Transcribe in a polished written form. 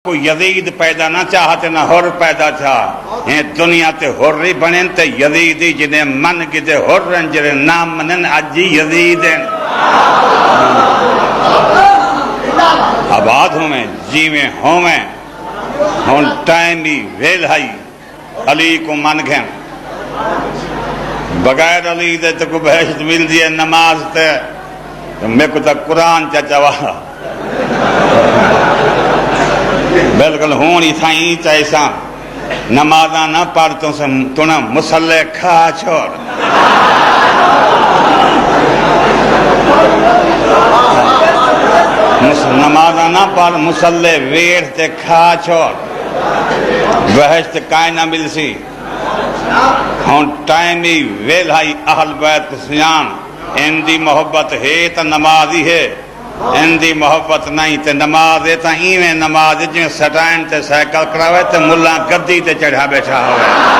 کو یزید پیدا نہ چاہتے نہ ہور پیدا تھا ہیں دنیا تے ہوری بنن تے یزیدی جنہیں من کی تے ہورن جنہیں نام منن اجی یزید ہیں آباد ہوں میں جیویں ہوں میں ہون ٹائم بھی ویل ہائی علی کو من گھن بغیر علی دے تو کو بہشت مل دیئے نماز تے میں کو تا قرآن چا چوا بالکل ہونی تھائیں چاہیساں نمازاں نہ پڑھتوں سے تُنہ مسلح کھا چھوڑ نمازاں نہ پڑھ مسلح ویڑ تے کھا چھوڑ بہشت کائیں نہ مل سی ہون ٹائمی ویلہائی اہل بیت سیان اندی محبت ہے تا نمازی ہے اندی محبت نہیں تے نماز ہے تا ایویں نماز جو سٹائن تے سائیکل کراوے تے ملہ گدی تے چڑھا بیٹھا ہوئے